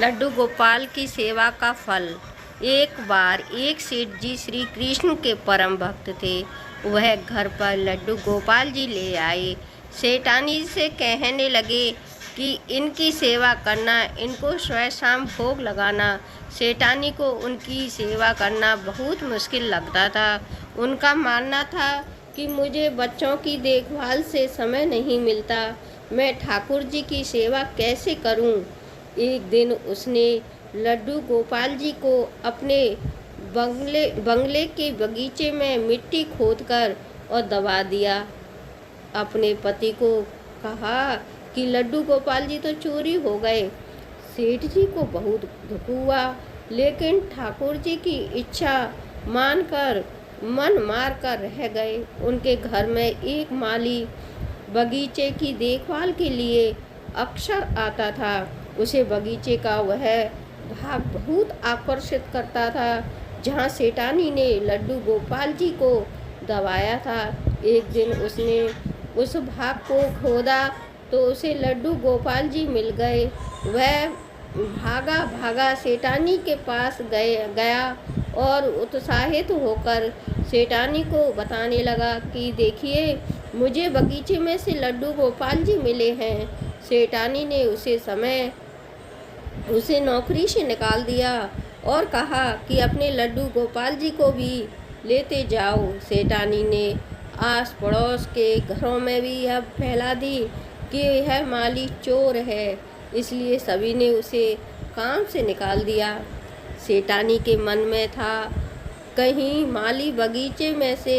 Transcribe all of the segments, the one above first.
लड्डू गोपाल की सेवा का फल। एक बार एक सेठ जी श्री कृष्ण के परम भक्त थे। वह घर पर लड्डू गोपाल जी ले आए। सेठानी से कहने लगे कि इनकी सेवा करना, इनको सुबह शाम भोग लगाना। सेठानी को उनकी सेवा करना बहुत मुश्किल लगता था। उनका मानना था कि मुझे बच्चों की देखभाल से समय नहीं मिलता, मैं ठाकुर जी की सेवा कैसे करूं। एक दिन उसने लड्डू गोपाल जी को अपने बंगले के बगीचे में मिट्टी खोदकर और दबा दिया। अपने पति को कहा कि लड्डू गोपाल जी तो चोरी हो गए। सेठ जी को बहुत दुख हुआ, लेकिन ठाकुर जी की इच्छा मानकर मन मार कर रह गए। उनके घर में एक माली बगीचे की देखभाल के लिए अक्सर आता था। उसे बगीचे का वह भाग बहुत आकर्षित करता था जहाँ सेठानी ने लड्डू गोपाल जी को दबाया था। एक दिन उसने उस भाग को खोदा तो उसे लड्डू गोपाल जी मिल गए। वह भागा भागा सेठानी के पास गया और उत्साहित होकर सेठानी को बताने लगा कि देखिए, मुझे बगीचे में से लड्डू गोपाल जी मिले हैं। सेठानी ने उसे नौकरी से निकाल दिया और कहा कि अपने लड्डू गोपाल जी को भी लेते जाओ। सेठानी ने आस पड़ोस के घरों में भी यह फैला दी कि यह माली चोर है, इसलिए सभी ने उसे काम से निकाल दिया। सेठानी के मन में था कहीं माली बगीचे में से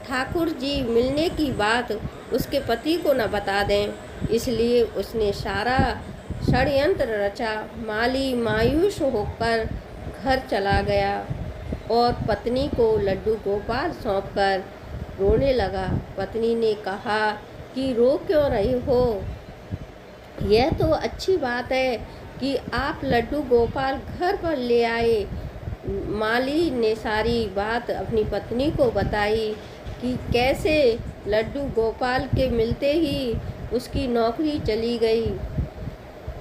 ठाकुर जी मिलने की बात उसके पति को न बता दें, इसलिए उसने सारा षड्यंत्र रचा। माली मायूस होकर घर चला गया और पत्नी को लड्डू गोपाल सौंपकर रोने लगा। पत्नी ने कहा कि रो क्यों रही हो? यह तो अच्छी बात है कि आप लड्डू गोपाल घर पर ले आए। माली ने सारी बात अपनी पत्नी को बताई कि कैसे लड्डू गोपाल के मिलते ही उसकी नौकरी चली गई।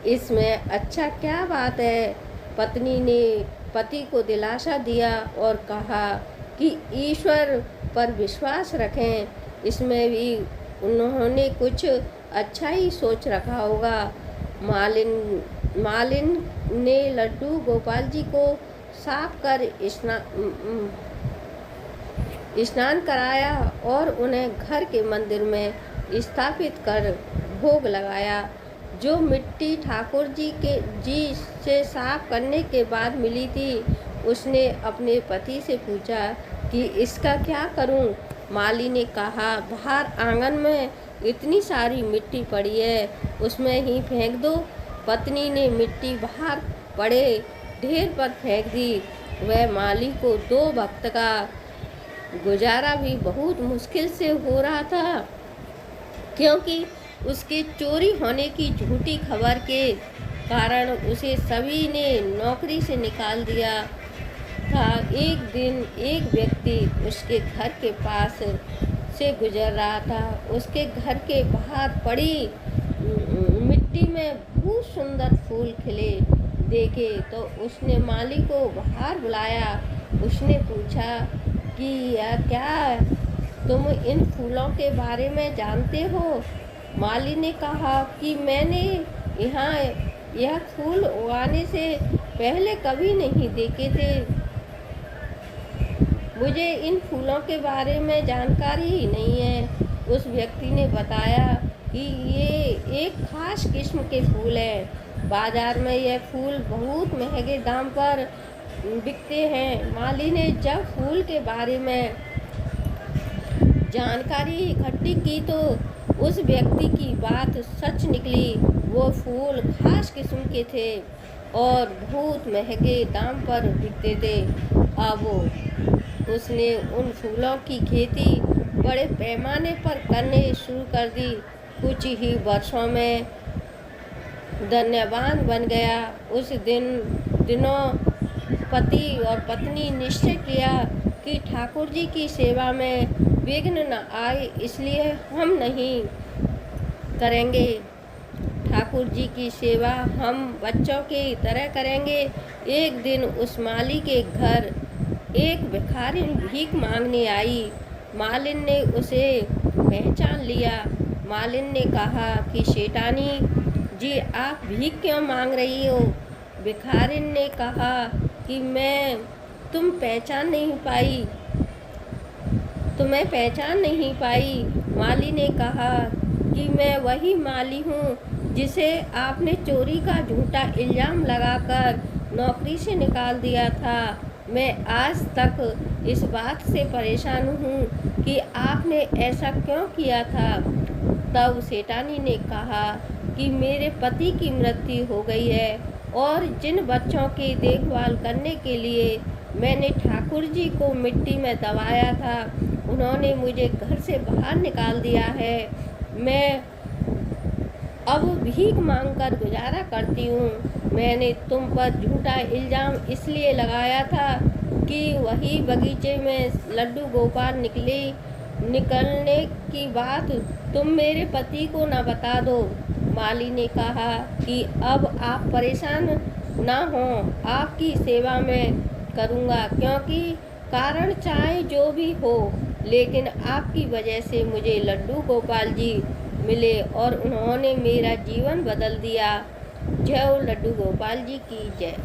इसमें अच्छा क्या बात है? पत्नी ने पति को दिलासा दिया और कहा कि ईश्वर पर विश्वास रखें, इसमें भी उन्होंने कुछ अच्छा ही सोच रखा होगा। मालिन ने लड्डू गोपाल जी को साफ कर स्नान कराया और उन्हें घर के मंदिर में स्थापित कर भोग लगाया। जो मिट्टी ठाकुर जी से साफ करने के बाद मिली थी, उसने अपने पति से पूछा कि इसका क्या करूं? माली ने कहा, बाहर आंगन में इतनी सारी मिट्टी पड़ी है, उसमें ही फेंक दो। पत्नी ने मिट्टी बाहर पड़े ढेर पर फेंक दी। वह माली को 2 वक्त का गुजारा भी बहुत मुश्किल से हो रहा था, क्योंकि उसके चोरी होने की झूठी खबर के कारण उसे सभी ने नौकरी से निकाल दिया था। एक दिन एक व्यक्ति उसके घर के पास से गुजर रहा था। उसके घर के बाहर पड़ी मिट्टी में बहुत सुंदर फूल खिले देखे तो उसने माली को बाहर बुलाया। उसने पूछा कि यह क्या, तुम इन फूलों के बारे में जानते हो? माली ने कहा कि मैंने यहाँ यह फूल उगाने से पहले कभी नहीं देखे थे, मुझे इन फूलों के बारे में जानकारी ही नहीं है। उस व्यक्ति ने बताया कि ये एक खास किस्म के फूल हैं, बाजार में यह फूल बहुत महंगे दाम पर बिकते हैं। माली ने जब फूल के बारे में जानकारी इकट्ठी की तो उस व्यक्ति की बात सच निकली। वो फूल खास किस्म के थे और बहुत महंगे दाम पर बिकते थे। अब उसने उन फूलों की खेती बड़े पैमाने पर करने शुरू कर दी। कुछ ही वर्षों में धन्यवान बन गया। उस दिनों पति और पत्नी निश्चय किया कि ठाकुर जी की सेवा में विघ्न न आए, इसलिए हम नहीं करेंगे। ठाकुर जी की सेवा हम बच्चों की तरह करेंगे। एक दिन उस माली के घर एक भिखारिन भीख मांगने आई। मालिन ने उसे पहचान लिया। मालिन ने कहा कि सेठानी जी, आप भीख क्यों मांग रही हो? भिखारिन ने कहा कि तुम्हें पहचान नहीं पाई। माली ने कहा कि मैं वही माली हूँ जिसे आपने चोरी का झूठा इल्ज़ाम लगाकर नौकरी से निकाल दिया था। मैं आज तक इस बात से परेशान हूँ कि आपने ऐसा क्यों किया था। तब सेठानी ने कहा कि मेरे पति की मृत्यु हो गई है और जिन बच्चों की देखभाल करने के लिए मैंने ठाकुर जी को मिट्टी में दबाया था, उन्होंने मुझे घर से बाहर निकाल दिया है। मैं अब भीख मांगकर गुजारा करती हूँ। मैंने तुम पर झूठा इल्ज़ाम इसलिए लगाया था कि वही बगीचे में लड्डू गोपाल निकलने की बात तुम मेरे पति को न बता दो। माली ने कहा कि अब आप परेशान ना हो, आपकी सेवा मैं करूँगा, क्योंकि कारण चाहे जो भी हो, लेकिन आपकी वजह से मुझे लड्डू गोपाल जी मिले और उन्होंने मेरा जीवन बदल दिया। जय हो लड्डू गोपाल जी की जय।